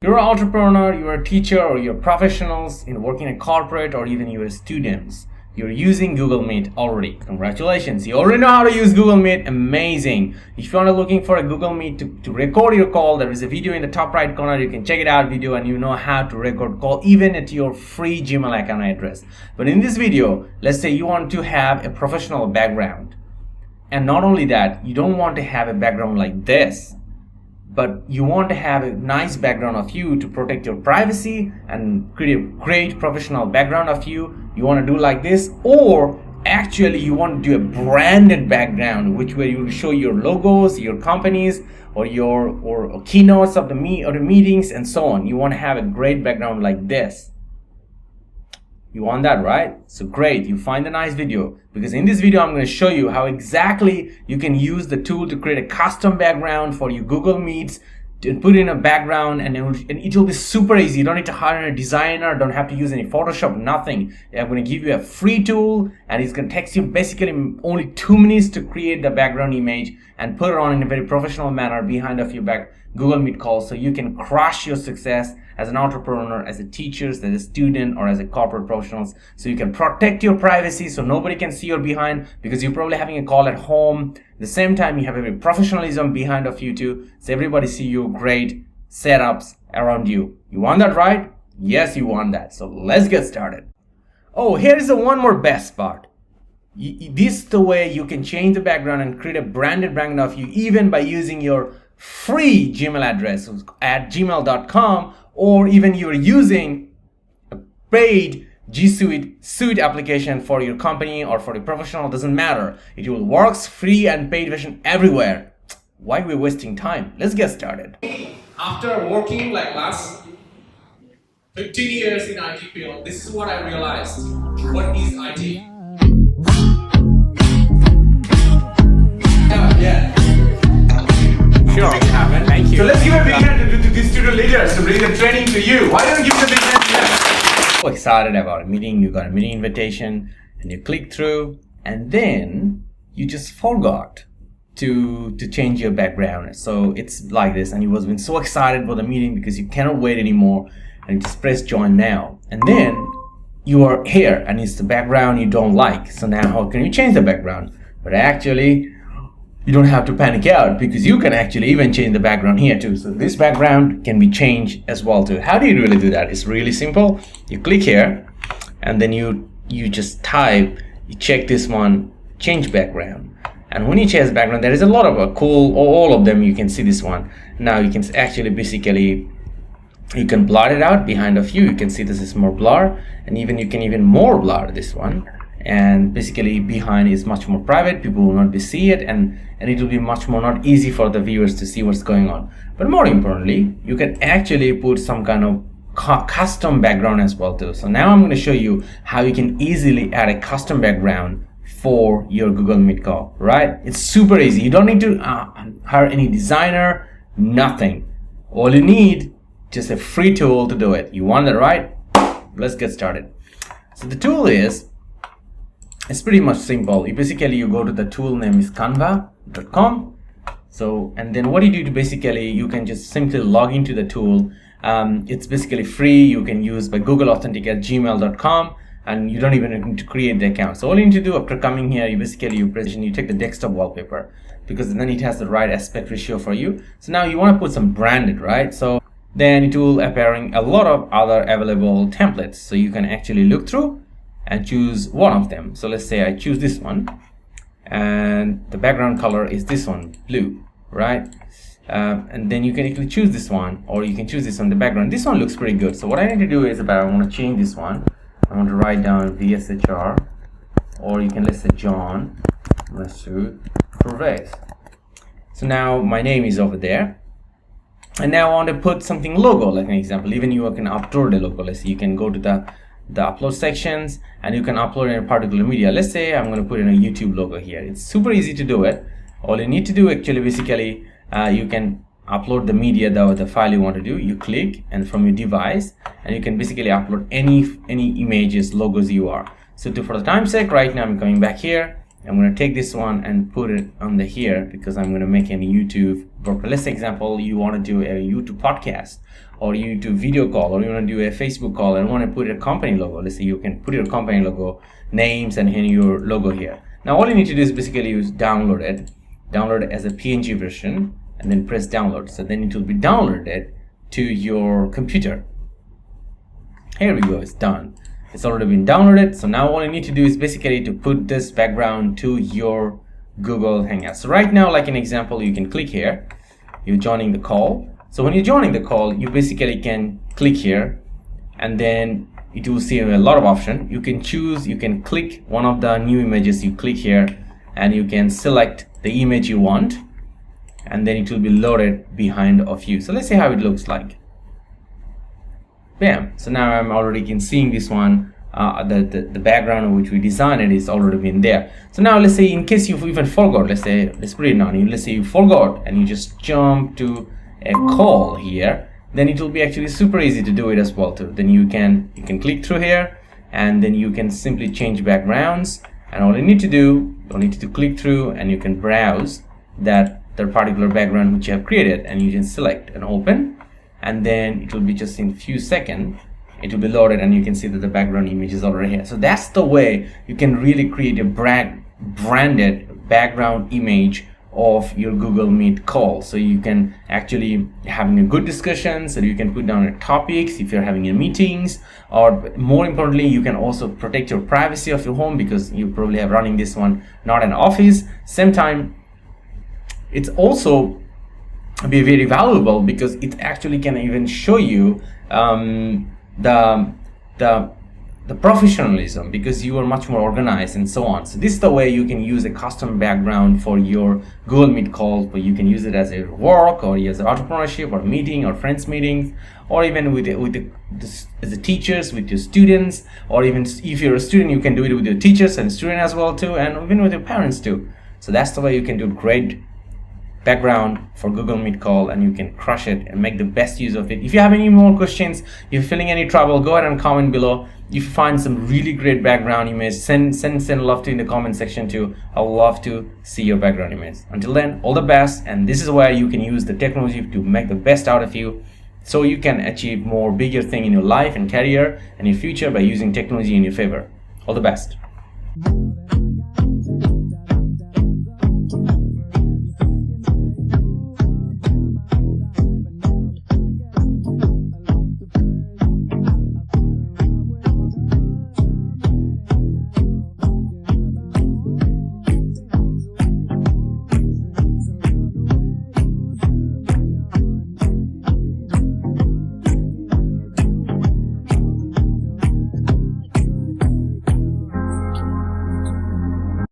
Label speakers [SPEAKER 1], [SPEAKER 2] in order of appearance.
[SPEAKER 1] You're an entrepreneur, you're a teacher, or you're professionals in working in corporate, or even you're students. You're using Google Meet already. Congratulations, you already know how to use Google Meet. Amazing. If you're looking for a Google Meet to record your call, there is a video in the top right corner. You can check it out video and you know how to record call even at your free Gmail account address. But in this video, let's say you want to have a professional background. And not only that, you don't want to have a background like this, but you want to have a nice background of you to protect your privacy and create a great professional background of you. You want to do like this, or actually you want to do a branded background, which where you show your logos, your companies, or your keynotes of the meetings and so on. You want to have a great background like this. You want that, right? So great, you find a nice video, because in this video I'm going to show you how exactly you can use the tool to create a custom background for your Google Meets, to put in a background, and it will be super easy. You don't need to hire a designer, don't have to use any Photoshop, nothing. I'm going to give you a free tool, and it's going to take you basically only 2 minutes to create the background image and put it on in a very professional manner behind of your Google Meet call, so you can crush your success as an entrepreneur, as a teacher, as a student, or as a corporate professionals. So you can protect your privacy so nobody can see your behind, because you're probably having a call at home. At the same time, you have a professionalism behind of you too, so everybody see your great setups around you. You want that, right? Yes, you want that. So let's get started. Oh, here's the one more best part. This is the way you can change the background and create a branded background of you, even by using your free Gmail address at gmail.com, or even you're using a paid G Suite application for your company or for your professional, doesn't matter. It will work free and paid version everywhere. Why are we wasting time? Let's get started. After working like last 15 years in IT field, this is what I realized. What is IT? Yeah. Sure, happen. Thank you. So let's give a big hand to these student leaders to bring the training to you. Why don't you give the big hand to them? So excited about a meeting. You got a meeting invitation and you click through, and then you just forgot to change your background. So it's like this, and you was been so excited for the meeting because you cannot wait anymore, and you just press join now. And then you are here and it's the background you don't like. So now how can you change the background? But actually, you don't have to panic out, because you can actually even change the background here too. So this background can be changed as well too. How do you really do that? It's really simple. You click here, and then you just type, you check this one, change background. And when you change background, there is a lot of cool, all of them. You can see this one. Now you can actually basically, you can blur it out behind of you. You can see this is more blur, and even you can even more blur this one. And basically behind is much more private. People will not be see it, and it will be much more not easy for the viewers to see what's going on. But more importantly, you can actually put some kind of custom background as well too. So now I'm going to show you how you can easily add a custom background for your Google Meet call, right? It's super easy. You don't need to hire any designer, nothing. All you need, just a free tool to do it. You want that, right? Let's get started. So the tool is, it's pretty much simple. You go to the tool name is canva.com. So, and then what you do to basically, you can just simply log into the tool. It's basically free. You can use by Google Authentic at gmail.com, and you don't even need to create the account. So all you need to do after coming here, you take the desktop wallpaper, because then it has the right aspect ratio for you. So now you want to put some branded, right? So then it will appearing a lot of other available templates. So you can actually look through and choose one of them. So let's say I choose this one, and the background color is this one, blue, right? And then you can actually choose this one, or you can choose this on the background. This one looks pretty good. So what I need to do is I want to change this one. I want to write down VSHR, or you can let's say John Masood Pervez. So now my name is over there, and now I want to put something logo, like an example. Even you can upload a logo. Let's see, you can go to the upload sections, and you can upload in a particular media. Let's say I'm going to put in a YouTube logo here. It's super easy to do it. All you need to do actually basically, you can upload the media, the file you want to do. You click, and from your device, and you can basically upload any images, logos you are. So for the time sake, right now I'm coming back here. I'm going to take this one and put it on the here, because I'm going to make a YouTube. For let's say example, you want to do a YouTube podcast, or you do video call, or you want to do a Facebook call and want to put a company logo. Let's say you can put your company logo, names, and your logo here. Now all you need to do is basically download it as a PNG version, and then press download. So then it will be downloaded to your computer. Here we go, it's done. It's already been downloaded. So now all you need to do is basically to put this background to your Google Hangout. So right now, like an example, you can click here. You're joining the call. So when you're joining the call, you basically can click here, and then it will see a lot of options. You can choose, you can click one of the new images. You click here and you can select the image you want, and then it will be loaded behind of you. So let's see how it looks like. Bam. So now I'm already seeing this one. The background of which we designed it is already been there. So now let's say in case you've even forgot, let's put it on you. Let's say you forgot and you just jump to a call here, then it will be actually super easy to do it as well too. Then you can click through here, and then you can simply change backgrounds, and all you need to do, click through, and you can browse that particular background which you have created, and you can select and open, and then it will be just in few seconds it will be loaded, and you can see that the background image is already here. So that's the way you can really create a branded background image of your Google Meet call. So you can actually having a good discussion, so you can put down your topics if you're having your meetings, or more importantly, you can also protect your privacy of your home, because you probably have running this one not an office. Same time, it's also be very valuable because it actually can even show you the professionalism, because you are much more organized and so on. So this is the way you can use a custom background for your Google Meet calls, but you can use it as a work, or as an entrepreneurship, or meeting, or friends meetings, or even with the teachers, with your students, or even if you're a student, you can do it with your teachers and student as well too, and even with your parents too. So that's the way you can do great background for Google Meet call, and you can crush it and make the best use of it. If you have any more questions, if you're feeling any trouble, go ahead and comment below. If you find some really great background image, send love to in the comment section too. I love to see your background image. Until then, all the best, and this is where you can use the technology to make the best out of you, so you can achieve more bigger thing in your life and career and your future by using technology in your favor. All the best.